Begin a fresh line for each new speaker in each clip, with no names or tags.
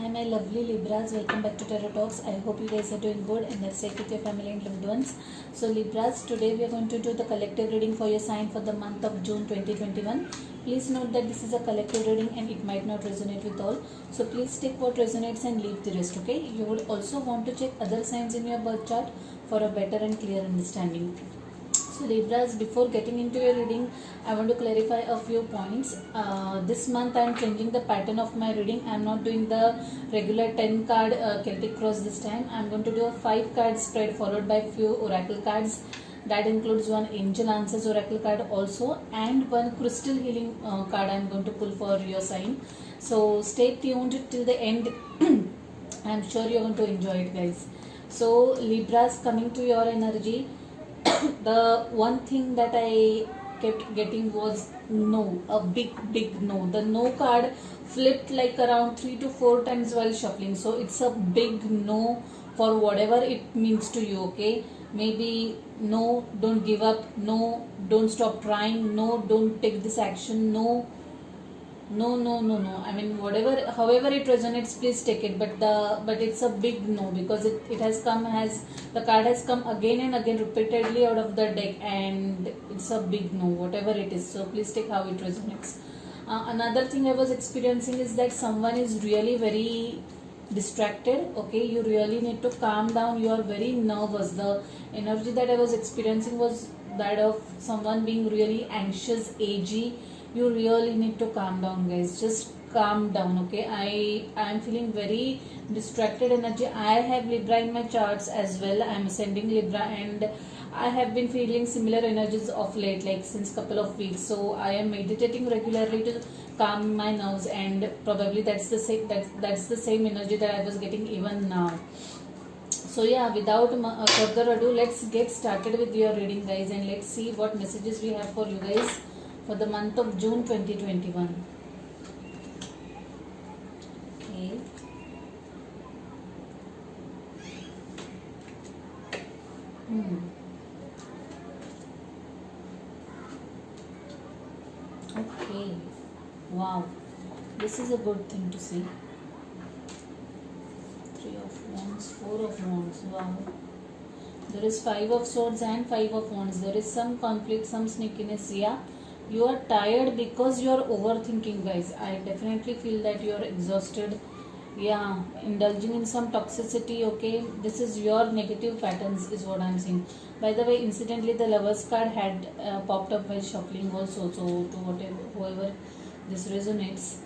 Hi my lovely Libras, welcome back to Tarot Talks. I hope you guys are doing good and are safe with your family and loved ones. So Libras, today we are going to do the collective reading for your sign for the month of June 2021. Please note that this is a collective reading and it might not resonate with all. So please take what resonates and leave the rest, okay? You would also want to check other signs in your birth chart for a better and clear understanding. So Libras, before getting into your reading, I want to clarify a few points. This month I am changing the pattern of my reading. I am not doing the regular 10 card Celtic cross this time. I am going to do a 5 card spread followed by few oracle cards. That includes one angel answers oracle card also and one crystal healing card I am going to pull for your sign. So stay tuned till the end. I am sure you are going to enjoy it, guys. So Libras, coming to your energy. The one thing that I kept getting was no, a big no. The no card flipped like around 3 to 4 times while shuffling. So it's a big no for whatever it means to you, okay? Maybe no, don't give up. No, don't stop trying. No, don't take this action. No. I mean, whatever, however it resonates, please take it. But it's a big no because it has come as the card has come again and again repeatedly out of the deck, and it's a big no, whatever it is. So please take how it resonates. Another thing I was experiencing is that someone is really very distracted. Okay, you really need to calm down. You are very nervous. The energy that I was experiencing was that of someone being really anxious, agey. You really need to calm down, guys. Just calm down, okay? I am feeling very distracted energy. I have Libra in my charts as well. I am ascending Libra and I have been feeling similar energies of late, like since couple of weeks. So I am meditating regularly to calm my nerves, and probably that's the same energy that I was getting even now. So yeah, without further ado, let's get started with your reading, guys, and let's see what messages we have for you guys for the month of June 2021. Okay. Okay. Wow. This is a good thing to see. 3 of Wands, 4 of Wands. Wow. There is 5 of Swords and 5 of Wands. There is some conflict, some sneakiness. Yeah. You are tired because you are overthinking, guys. I definitely feel that you are exhausted. Yeah, indulging in some toxicity, okay? This is your negative patterns is what I'm seeing. By the way, incidentally, the Lovers card had popped up while shuffling also. So to whoever this resonates.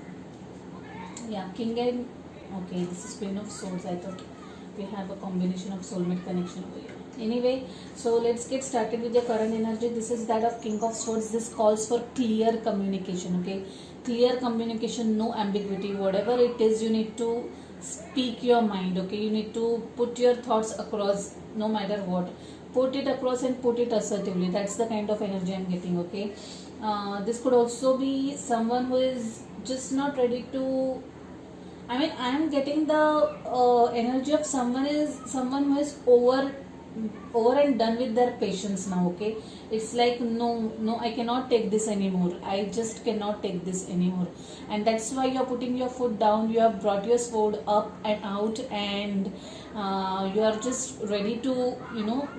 Yeah, King and... Okay, this is Queen of Swords. I thought we have a combination of soulmate connection over here. Anyway, so let's get started with your current energy. This is that of King of Swords. This calls for clear communication, okay? Clear communication, no ambiguity. Whatever it is, you need to speak your mind, okay? You need to put your thoughts across no matter what. Put it across and put it assertively. That's the kind of energy I'm getting, okay? This could also be someone who is just not ready to... I mean, I am getting the energy of someone who is over and done with their patience now, okay? It's like no, I cannot take this anymore. I just cannot take this anymore, and that's why you're putting your foot down. You have brought your sword up and out, and you are just ready to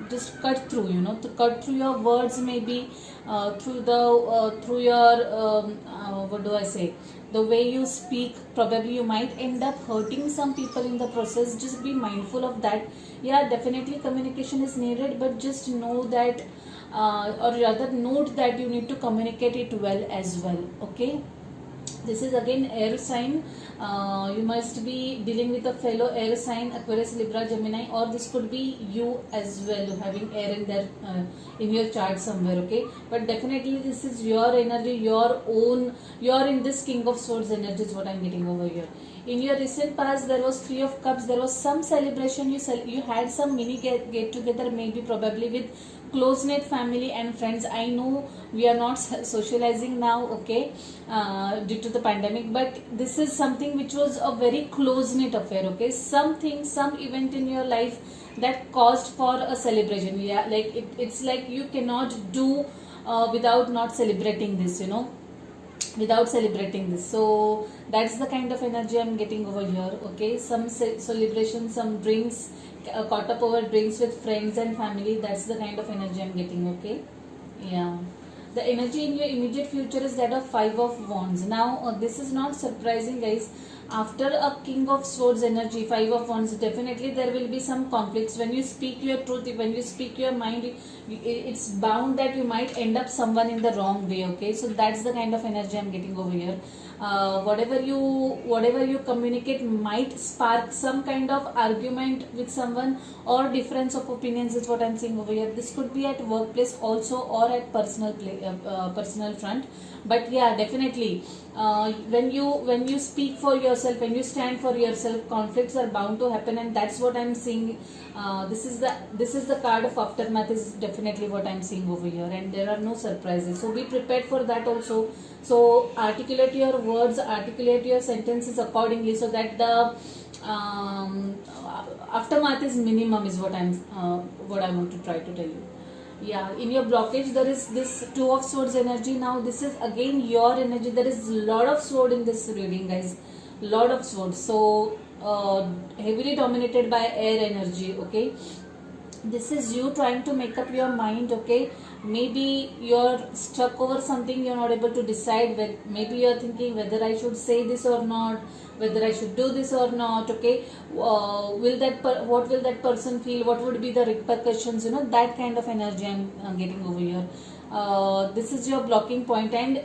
just cut through, to cut through your words, maybe through your what do I say, the way you speak. Probably you might end up hurting some people in the process. Just be mindful of that. Yeah, definitely communication is needed, but just know that or rather note that you need to communicate it well as well, okay? This is again air sign. You must be dealing with a fellow air sign, Aquarius, Libra, Gemini, or this could be you as well, having air in there in your chart somewhere, okay? But definitely this is your energy, your own. You are in this King of Swords energy is what I'm getting over here. In your recent past, there was 3 of Cups. There was some celebration. You had some mini get together, maybe probably with close-knit family and friends. I know we are not socializing now, okay, due to the pandemic, but this is something which was a very close-knit affair, okay? Some event in your life that caused for a celebration. Yeah, like it's like you cannot do without not celebrating this, without celebrating this. So that's the kind of energy I'm getting over here. Okay, some celebration, some drinks, caught up over drinks with friends and family. That's the kind of energy I'm getting. Okay, yeah. The energy in your immediate future is that of Five of Wands. Now this is not surprising, guys. After a King of Swords energy, Five of Wands, definitely there will be some conflicts. When you speak your truth, when you speak your mind, it's bound that you might end up someone in the wrong way. Okay, so that's the kind of energy I'm getting over here. Whatever you communicate might spark some kind of argument with someone, or difference of opinions is what I'm saying over here. This could be at workplace also, or at personal front. But yeah, definitely when you speak for yourself, when you stand for yourself, conflicts are bound to happen, and that's what I'm seeing. This is the card of aftermath is definitely what I'm seeing over here, and there are no surprises, so be prepared for that also. So articulate your words, articulate your sentences accordingly, so that the aftermath is minimum, is what I want to try to tell you. Yeah, in your blockage there is this Two of Swords energy. Now this is again your energy. There is a lot of sword in this reading, guys, lot of swords. So heavily dominated by air energy. Okay, this is you trying to make up your mind. Okay, maybe you're stuck over something, you're not able to decide. Maybe you're thinking whether I should say this or not, whether I should do this or not. Okay, what will that person feel, what would be the repercussions, that kind of energy I'm getting over here. This is your blocking point, and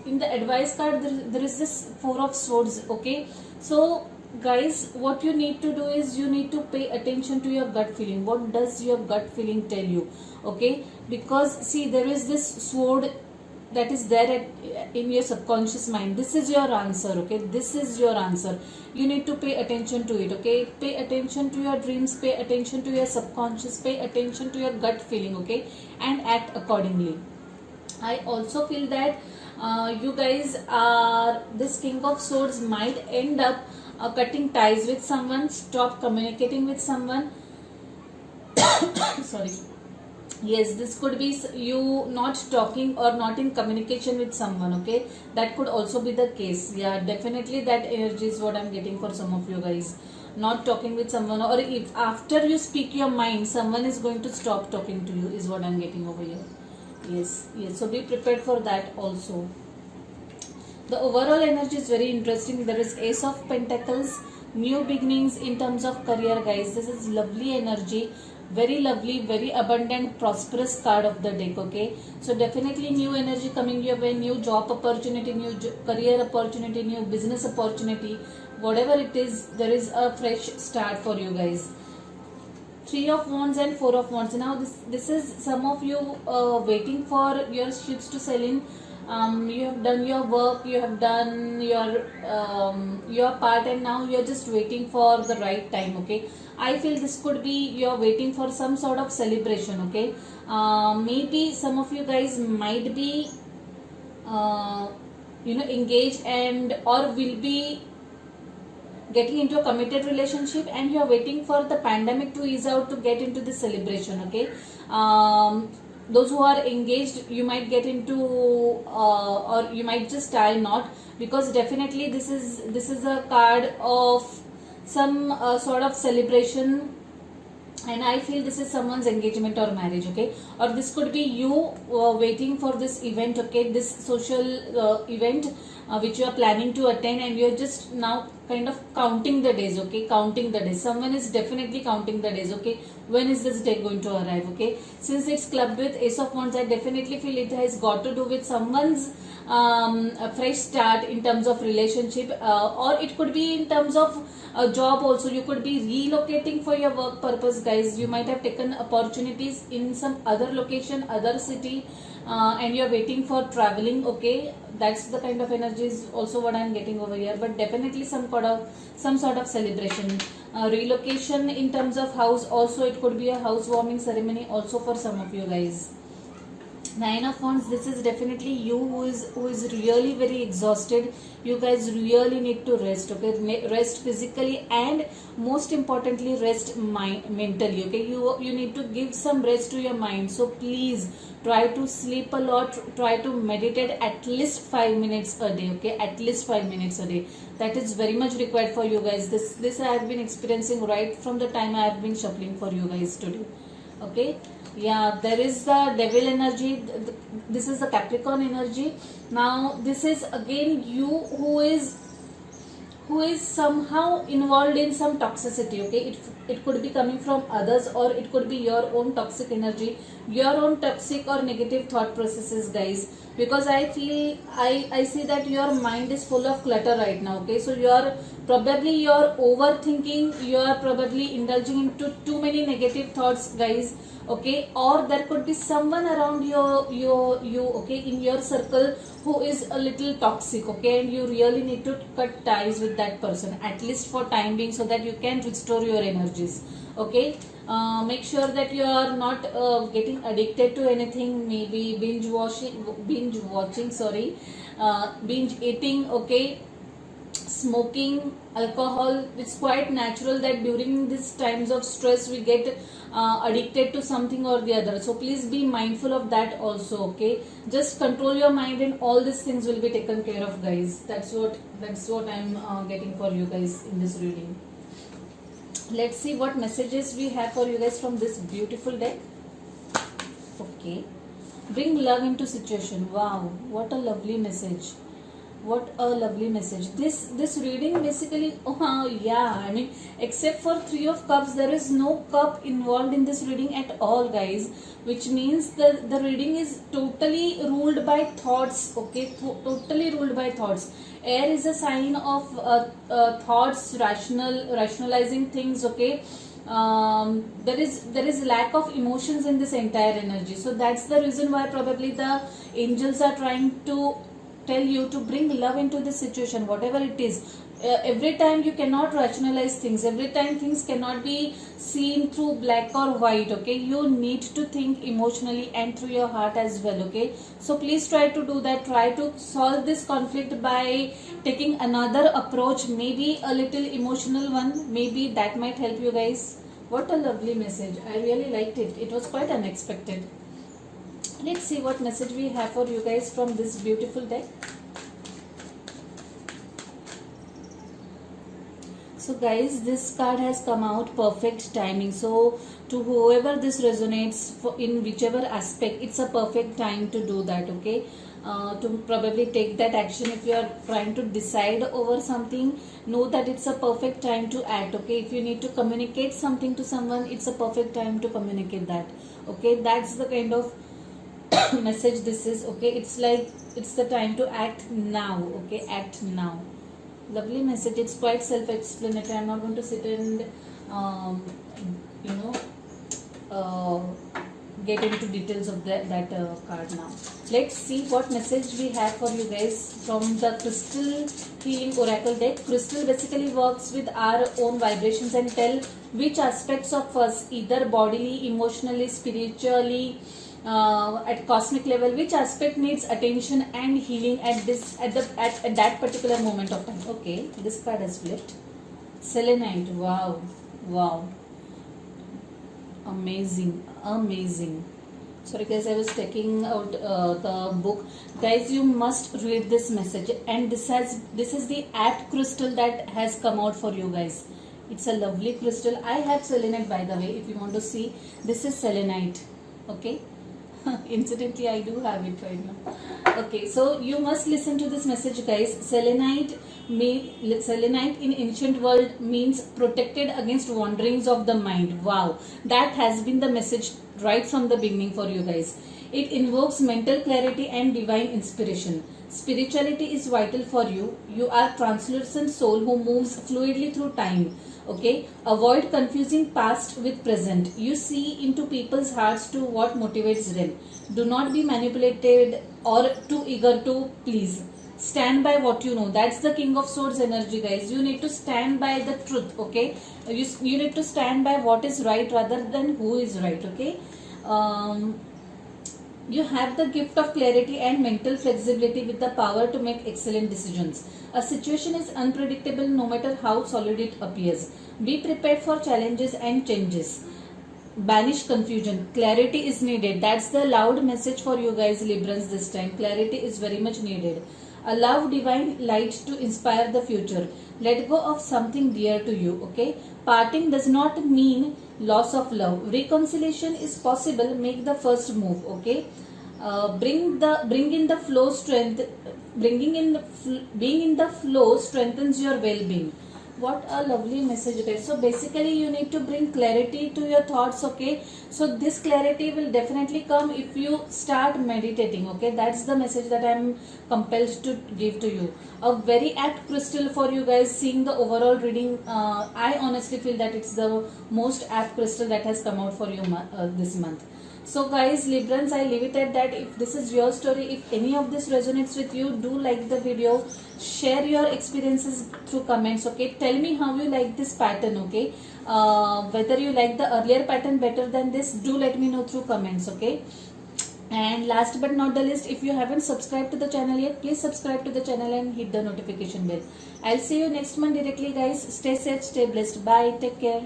in the advice card there is this Four of Swords. Okay, so guys, what you need to do is you need to pay attention to your gut feeling. What does your gut feeling tell you? Okay, because see, there is this sword that is there in your subconscious mind. This is your answer. Okay, this is your answer. You need to pay attention to it. Okay, pay attention to your dreams, pay attention to your subconscious, pay attention to your gut feeling. Okay, and act accordingly. I also feel that you guys are, this King of Swords might end up cutting ties with someone, stop communicating with someone. Sorry. Yes, this could be you not talking or not in communication with someone. Okay, that could also be the case. Yeah, definitely that energy is what I'm getting for some of you guys. Not talking with someone, or if after you speak your mind, someone is going to stop talking to you, is what I'm getting over here. Yes, so be prepared for that also. The overall energy is very interesting. There is Ace of Pentacles, new beginnings in terms of career, guys. This is lovely energy, very lovely, very abundant, prosperous card of the deck. Okay, so definitely new energy coming your way, new job opportunity, new career opportunity, new business opportunity, whatever it is, there is a fresh start for you guys. Three of Wands and Four of Wands. Now this is some of you waiting for your ships to sail in. You have done your work, you have done your part, and now you're just waiting for the right time. Okay, I feel this could be you're waiting for some sort of celebration. Okay, maybe some of you guys might be engaged and or will be getting into a committed relationship, and you are waiting for the pandemic to ease out to get into the celebration. Okay, those who are engaged, you might get into or you might just tie knot, because definitely this is a card of some sort of celebration, and I feel this is someone's engagement or marriage. Okay, or this could be you waiting for this event. Okay, this social event which you are planning to attend, and you are just now kind of counting the days. Okay, counting the days. Someone is definitely counting the days. Okay, when is this day going to arrive? Okay, since it's clubbed with Ace of Wands, I definitely feel it has got to do with someone's a fresh start in terms of relationship, or it could be in terms of a job also. You could be relocating for your work purpose, guys. You might have taken opportunities in some other location, other city, and you're waiting for traveling. Okay, that's the kind of energy is also what I'm getting over here. But definitely some sort of celebration, relocation in terms of house also. It could be a housewarming ceremony also for some of you guys. Nine of Wands, this is definitely you who is really very exhausted. You guys really need to rest, okay? Rest physically, and most importantly rest mentally, okay? You need to give some rest to your mind. So please try to sleep a lot, try to meditate at least 5 minutes a day, okay? At least 5 minutes a day. That is very much required for you guys. This I have been experiencing right from the time I have been shuffling for you guys today, okay? Yeah, there is the devil energy. This is the Capricorn energy. Now this is again you who is somehow involved in some toxicity, okay? It could be coming from others, or it could be your own toxic energy, your own toxic or negative thought processes, guys. Because I feel, I see that your mind is full of clutter right now, okay? So you're overthinking, you are probably indulging into too many negative thoughts, guys, okay? Or there could be someone around you, okay, in your circle who is a little toxic, okay? And you really need to cut ties with that person, at least for time being, so that you can restore your energies, okay? Make sure that you are not getting addicted to anything, maybe binge watching, sorry, binge eating, okay? Smoking, alcohol. It's quite natural that during these times of stress we get addicted to something or the other. So please be mindful of that also, okay? Just control your mind and all these things will be taken care of, guys. That's what I'm getting for you guys in this reading. Let's see what messages we have for you guys from this beautiful deck. Okay, bring love into situation. Wow, what a lovely message. What a lovely message. This reading basically, oh yeah, I mean, except for Three of Cups, there is no cup involved in this reading at all, guys, which means the reading is totally ruled by thoughts, okay? Totally ruled by thoughts. Air is a sign of thoughts, rationalizing things, okay? There is lack of emotions in this entire energy. So that's the reason why probably the angels are trying to tell you to bring love into the situation, whatever it is. Every time you cannot rationalize things, every time things cannot be seen through black or white, okay? You need to think emotionally and through your heart as well, okay? So please try to do that. Try to solve this conflict by taking another approach, maybe a little emotional one. Maybe that might help you guys. What a lovely message. I really liked it. It was quite unexpected. Let's see what message we have for you guys from this beautiful deck. So guys, this card has come out, perfect timing. So to whoever this resonates for in whichever aspect, it's a perfect time to do that, okay? To probably take that action. If you are trying to decide over something, know that it's a perfect time to act, okay? If you need to communicate something to someone, it's a perfect time to communicate that, okay? That's the kind of message this is, okay? It's like it's the time to act now, okay? Act now. Lovely message. It's quite self-explanatory. I'm not going to sit and get into details of that card now. Let's see what message we have for you guys from the Crystal Healing Oracle deck. Crystal basically works with our own vibrations and tell which aspects of us, either bodily, emotionally, spiritually, at cosmic level, which aspect needs attention and healing at that particular moment of time. Okay, this card has flipped. Selenite. Wow, amazing. Sorry guys, I was taking out the book. Guys, you must read this message, and this is the apt crystal that has come out for you guys. It's a lovely crystal. I have selenite, by the way, if you want to see. This is selenite, okay? Incidentally, I do have it right now. Okay, so you must listen to this message, guys. Selenite in ancient world means protected against wanderings of the mind. Wow, that has been the message right from the beginning for you guys. It invokes mental clarity and divine inspiration. Spirituality is vital for you. You are translucent soul who moves fluidly through time. Okay, avoid confusing past with present. You see into people's hearts to what motivates them. Do not be manipulated or too eager to please. Stand by what you know. That's the King of Swords energy, guys. You need to stand by the truth, okay? You need to stand by what is right rather than who is right, okay? You have the gift of clarity and mental flexibility with the power to make excellent decisions. A situation is unpredictable no matter how solid it appears. Be prepared for challenges and changes. Banish confusion. Clarity is needed. That's the loud message for you guys, Librans, this time. Clarity is very much needed. Allow divine light to inspire the future. Let go of something dear to you. Okay. Parting does not mean loss of love. Reconciliation is possible. Make the first move. Okay. Bring in the flow strength. Being in the flow strengthens your well-being. What a lovely message, guys. So basically you need to bring clarity to your thoughts. Okay, so this clarity will definitely come if you start meditating. Okay, that's the message that I'm compelled to give to you. A very apt crystal for you guys. Seeing the overall reading, I honestly feel that it's the most apt crystal that has come out for you this month. So guys, Librans, I leave it at that. If this is your story, if any of this resonates with you, do like the video, share your experiences through comments. Okay, tell me how you like this pattern. Okay, whether you like the earlier pattern better than this, do let me know through comments. Okay, and last but not the least, if you haven't subscribed to the channel yet, please subscribe to the channel and hit the notification bell. I'll see you next month directly, guys. Stay safe, stay blessed. Bye, take care.